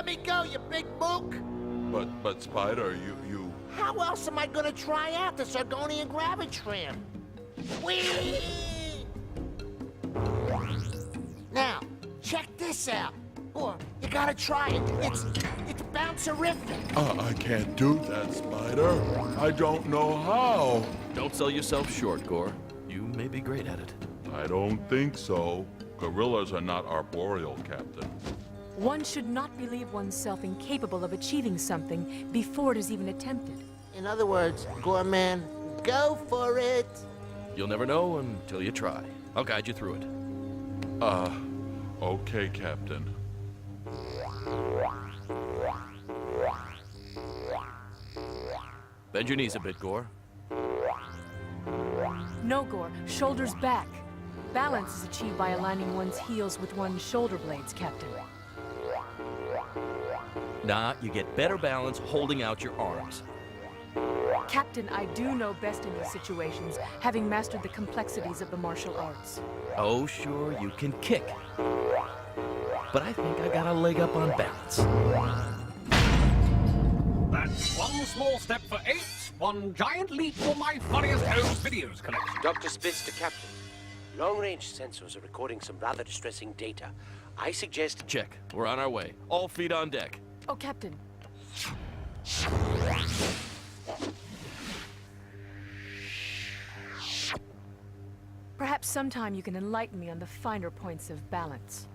me go, you big mook! But Spider, you... How else am I gonna try out the Zirconian gravitram? Whee! Now, check this out. Or, you gotta try it. It's bouncerific. I can't do that, Spider. I don't know how. Don't sell yourself short, Gore. You may be great at it. I don't think so. Gorillas are not arboreal, Captain. One should not believe oneself incapable of achieving something before it is even attempted. In other words, Gorman, go for it. You'll never know until you try. I'll guide you through it. Okay, Captain. Bend your knees a bit, Gore. No, Gore. Shoulders back. Balance is achieved by aligning one's heels with one's shoulder blades, Captain. Nah, you get better balance holding out your arms. Captain, I do know best in these situations, having mastered the complexities of the martial arts. Oh, sure, you can kick. But I think I got a leg up on balance. That's one small step for apes, one giant leap for my funniest home videos collection. Dr. Spitz to Captain. Long-range sensors are recording some rather distressing data. I suggest... Check. We're on our way. All feet on deck. Oh, Captain. Perhaps sometime you can enlighten me on the finer points of balance.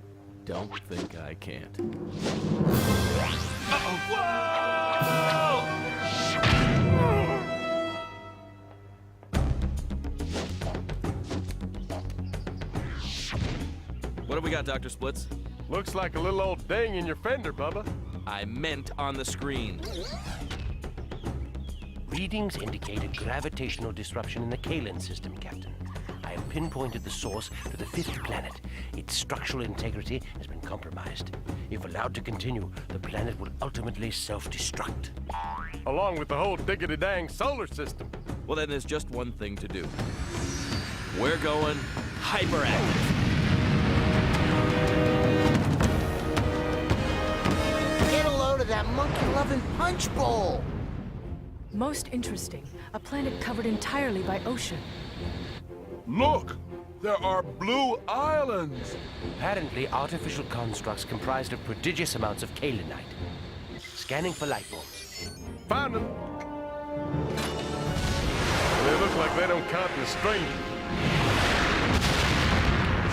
Don't think I can't. What have we got, Dr. Splits? Looks like a little old ding in your fender, Bubba. I meant on the screen. Readings indicate a gravitational disruption in the Kalin system, Captain. I have pinpointed the source to the fifth planet. Its structural integrity has been compromised. If allowed to continue, the planet will ultimately self-destruct. Along with the whole diggity-dang solar system. Well, then there's just one thing to do. We're going hyperactive. Get a load of that monkey-loving punch bowl. Most interesting. A planet covered entirely by ocean. Look! There are blue islands! Apparently, artificial constructs comprised of prodigious amounts of kaolinite. Scanning for life forms. Found them. They look like they don't count in a stranger.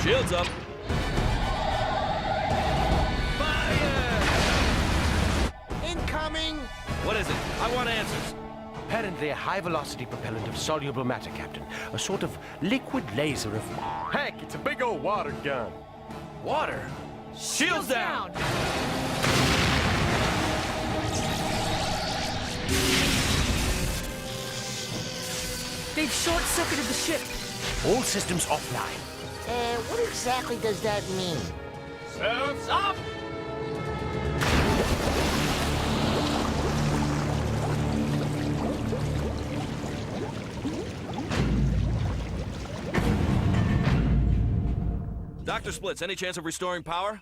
Shields up. Incoming! What is it? I want answers. Apparently a high-velocity propellant of soluble matter, Captain. A sort of liquid laser of... Heck, it's a big old water gun. Water. Shields down! They've short-circuited the ship. All systems offline. What exactly does that mean? Surf's up! Dr. Splits, any chance of restoring power?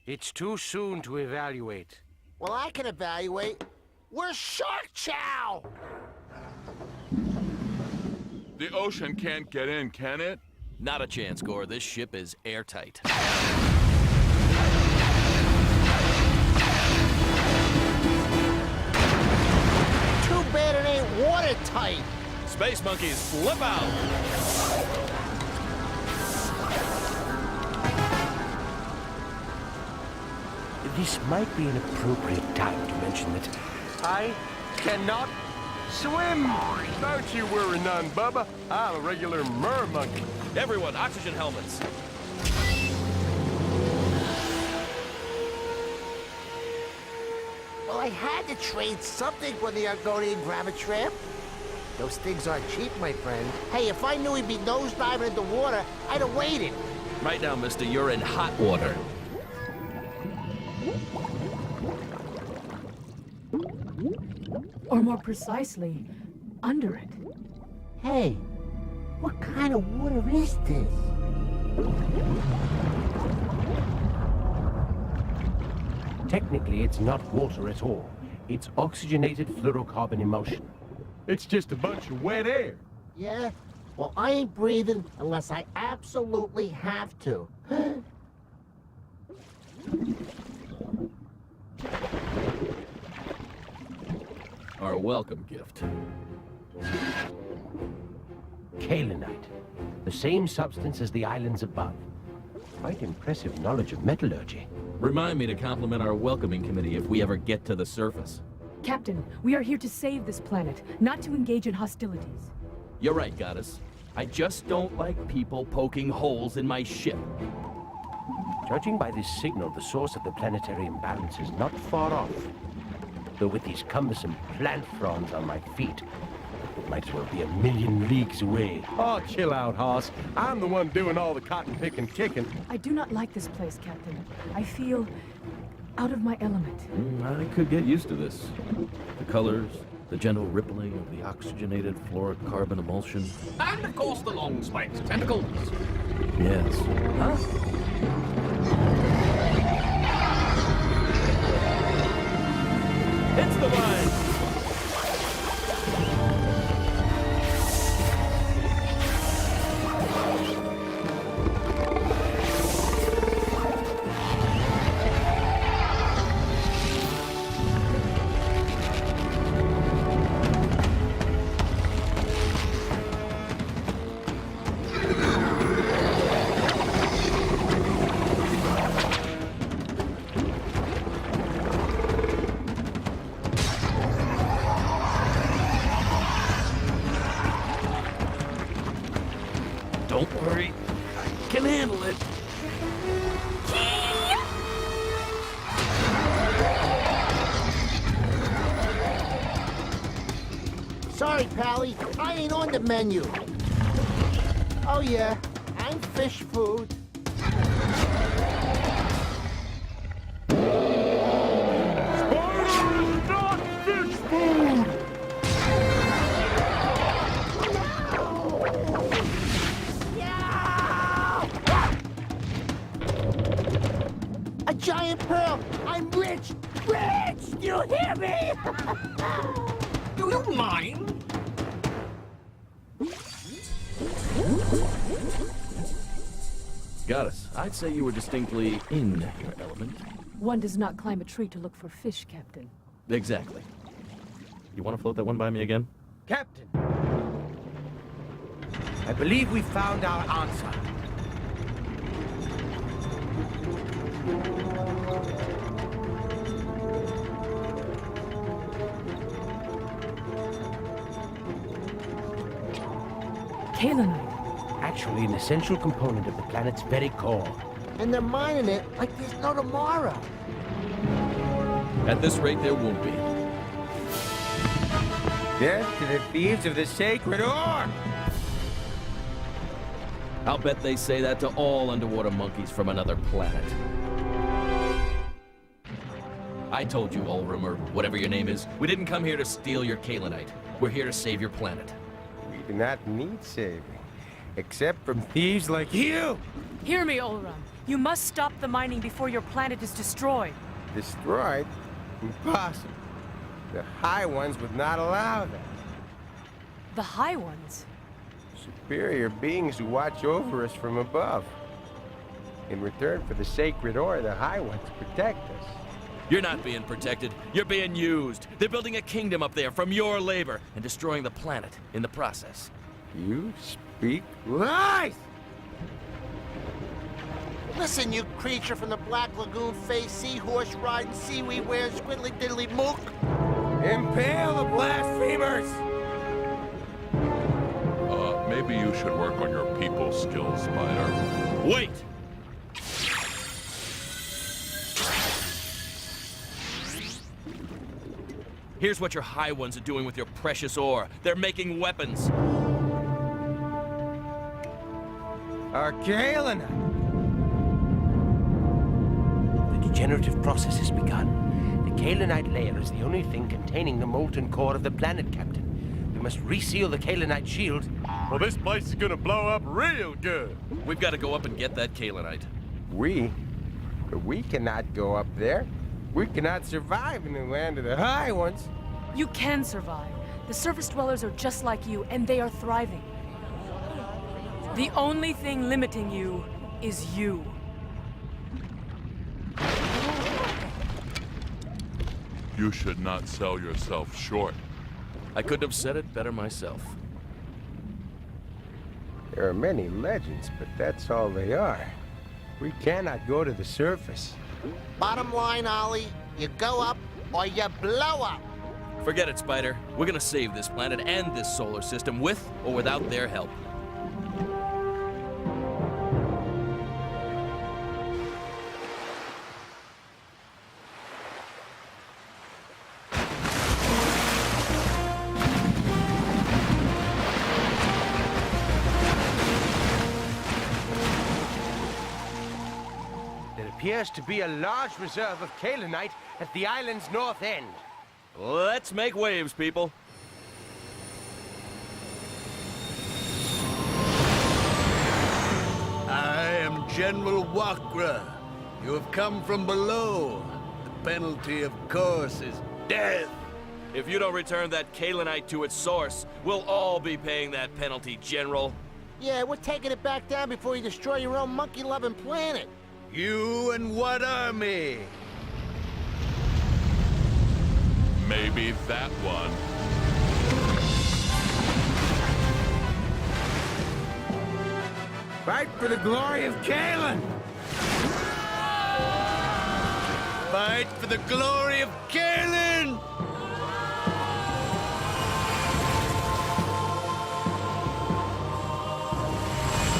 It's too soon to evaluate. Well, I can evaluate. We're Shark Chow! The ocean can't get in, can it? Not a chance, Gore. This ship is airtight. Too bad it ain't watertight. Space monkeys, flip out! This might be an appropriate time to mention that I cannot swim. Don't you worry none, Bubba. I'm a regular mermonkey. Everyone, oxygen helmets. Well, I had to trade something for the Argonian gravitram. Those things aren't cheap, my friend. Hey, if I knew he'd be nosediving into water, I'd have waited. Right now, mister, you're in hot water. Or more precisely, under it. Hey, what kind of water is this? Technically, it's not water at all. It's oxygenated fluorocarbon emulsion. It's just a bunch of wet air. Yeah? Well, I ain't breathing unless I absolutely have to. Our welcome gift. Kaolinite. The same substance as the islands above. Quite impressive knowledge of metallurgy. Remind me to compliment our welcoming committee if we ever get to the surface. Captain, we are here to save this planet, not to engage in hostilities. You're right, Goddess. I just don't like people poking holes in my ship. Judging by this signal, the source of the planetary imbalance is not far off. Though with these cumbersome plant fronds on my feet, it might as well be a million leagues away. Oh, chill out, Hoss. I'm the one doing all the cotton picking kicking. I do not like this place, Captain. I feel out of my element. I could get used to this. The colors, the gentle rippling of the oxygenated fluorocarbon emulsion. And of course the long spiked tentacles. Yes. Huh? It's the line! Don't worry, I can handle it. Sorry, Pally, I ain't on the menu. Oh yeah, I'm fish food. A giant pearl! I'm rich! Rich! Do you hear me? Do you mind? Goddess, I'd say you were distinctly in your element. One does not climb a tree to look for fish, Captain. Exactly. You want to float that one by me again? Captain, I believe we found our answer. Kaolinite. Actually, an essential component of the planet's very core. And they're mining it like there's no tomorrow. At this rate, there won't be. Death to the thieves of the sacred ore! I'll bet they say that to all underwater monkeys from another planet. I told you, Ulrum, or whatever your name is, we didn't come here to steal your Kaolinite. We're here to save your planet. We do not need saving, except from thieves like you! Hear me, Ulrum. You must stop the mining before your planet is destroyed. Destroyed? Impossible. The High Ones would not allow that. The High Ones? Superior beings who watch over us from above. In return for the sacred ore, the High Ones protect us. You're not being protected. You're being used. They're building a kingdom up there from your labor and destroying the planet in the process. You speak lies! Listen, you creature from the Black Lagoon face, seahorse riding, seaweed wearing, squiddly diddly mook. Impale the blasphemers! Maybe you should work on your people skills, Spider. Wait! Here's what your High Ones are doing with your precious ore. They're making weapons. Our Kaolinite! The degenerative process has begun. The Kaolinite layer is the only thing containing the molten core of the planet, Captain. We must reseal the Kaolinite shield. Well, this place is gonna blow up real good. We've got to go up and get that Kaolinite. We cannot go up there. We cannot survive in the land of the high ones. You can survive. The surface dwellers are just like you, and they are thriving. The only thing limiting you is you. You should not sell yourself short. I couldn't have said it better myself. There are many legends, but that's all they are. We cannot go to the surface. Bottom line, Ollie, you go up or you blow up. Forget it, Spider. We're gonna save this planet and this solar system with or without their help. There appears to be a large reserve of kaolinite at the island's north end. Let's make waves, people. I am General Wakra. You have come from below. The penalty, of course, is death. If you don't return that kaolinite to its source, we'll all be paying that penalty, General. Yeah, we're taking it back down before you destroy your own monkey-loving planet. You and what army? Maybe that one. Fight for the glory of Kalen! Fight for the glory of Kalen!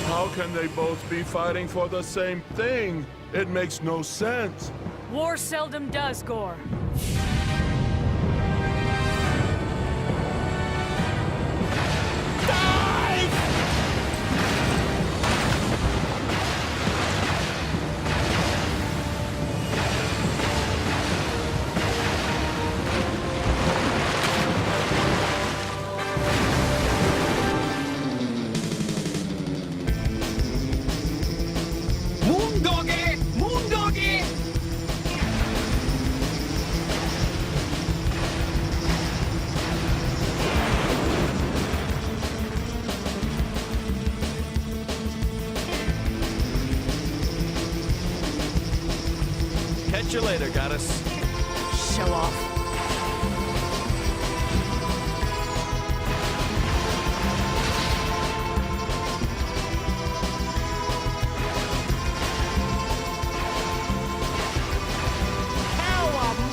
How can they both be fighting for the same thing? It makes no sense. War seldom does, Gore. Moondoggy! Moondoggy! Catch you later, goddess. Show off.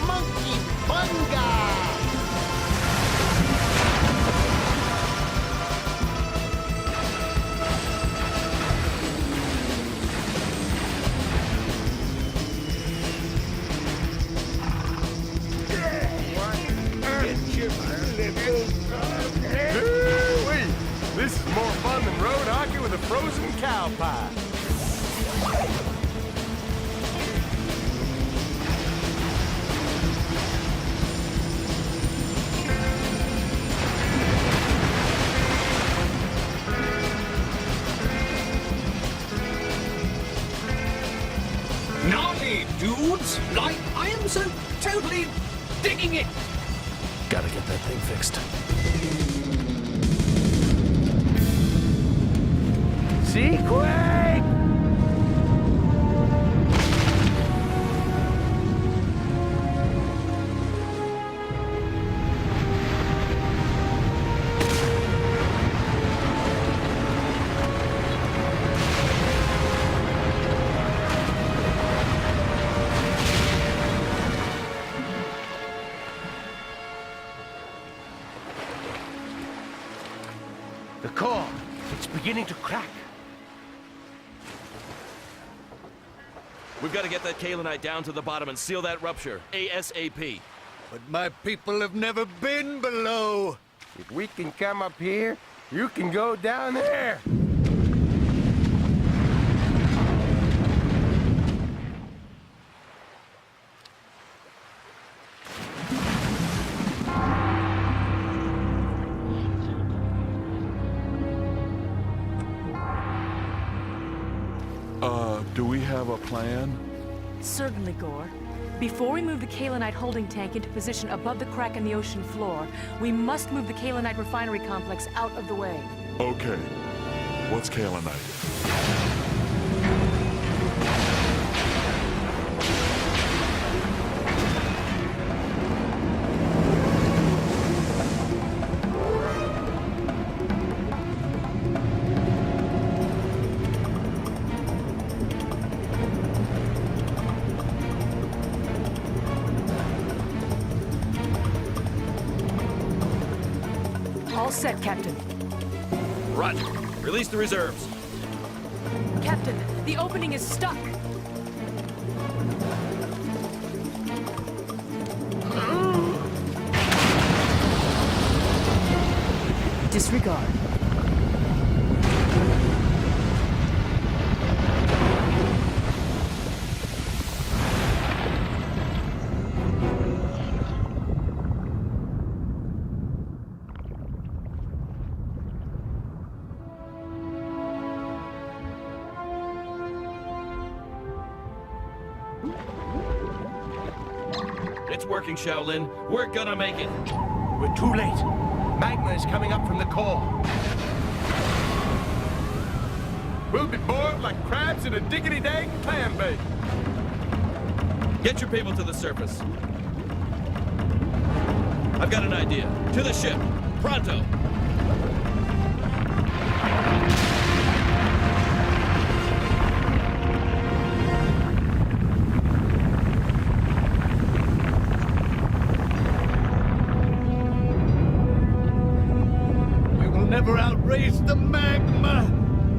Monkey bunga! Ooh-wee. This is more fun than road hockey with a frozen cow pie. Gnarly dudes! Like, I am so totally digging it! Gotta get that thing fixed. Sequake! The core, it's beginning to crack. We've got to get that kaolinite down to the bottom and seal that rupture. ASAP. But my people have never been below. If we can come up here, you can go down there. Do we have a plan? Certainly, Gore. Before we move the kaolinite holding tank into position above the crack in the ocean floor, we must move the kaolinite refinery complex out of the way. Okay. What's kaolinite? All set, Captain. Roger. Release the reserves. Captain, the opening is stuck. Disregard. It's working, Shaolin. We're gonna make it. We're too late. Magma is coming up from the core. We'll be boiled like crabs in a diggity-dang clam bake. Get your people to the surface. I've got an idea. To the ship. Pronto. Never outrace the magma!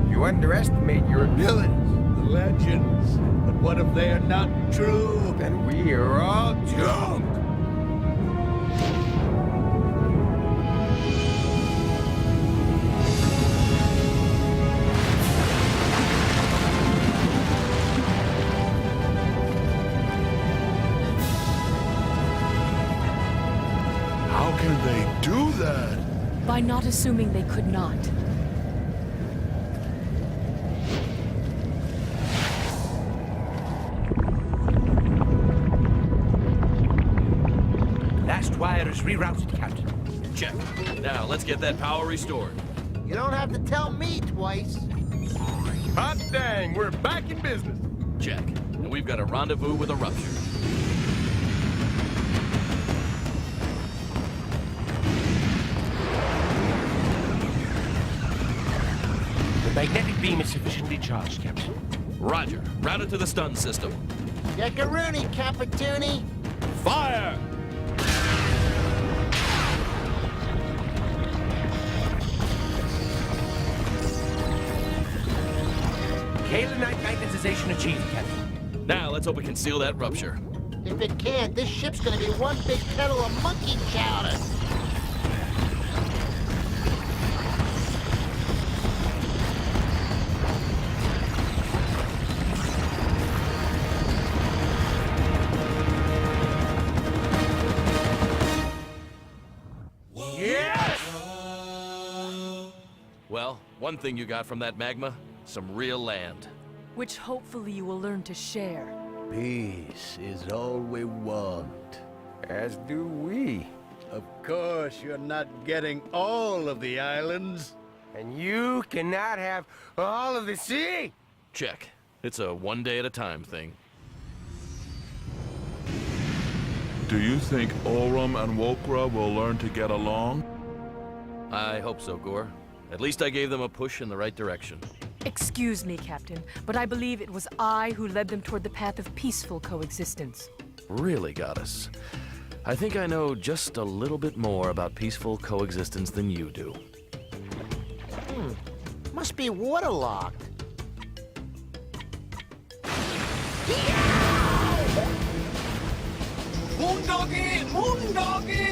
You underestimate your abilities. The legends. But what if they are not true? Then we are all doomed. How can they do that? By not assuming they could not. Last wire is rerouted, Captain. Check. Now, let's get that power restored. You don't have to tell me twice. Hot dang, we're back in business. Check. And we've got a rendezvous with a rupture. The magnetic beam is sufficiently charged, Captain. Roger. Route it to the stun system. Jackaroonie, Capitoony. Fire! Kaolinite magnetization achieved, Captain. Now, let's hope we can seal that rupture. If it can't, this ship's gonna be one big kettle of monkey chowder. Well, one thing you got from that magma, some real land. Which hopefully you will learn to share. Peace is all we want. As do we. Of course, you're not getting all of the islands. And you cannot have all of the sea. Check. It's a one-day-at-a-time thing. Do you think Orem and Wokra will learn to get along? I hope so, Gore. At least I gave them a push in the right direction. Excuse me, Captain, but I believe it was I who led them toward the path of peaceful coexistence. Really, Goddess. I think I know just a little bit more about peaceful coexistence than you do. Must be waterlogged. Moondoggy! Moondoggy!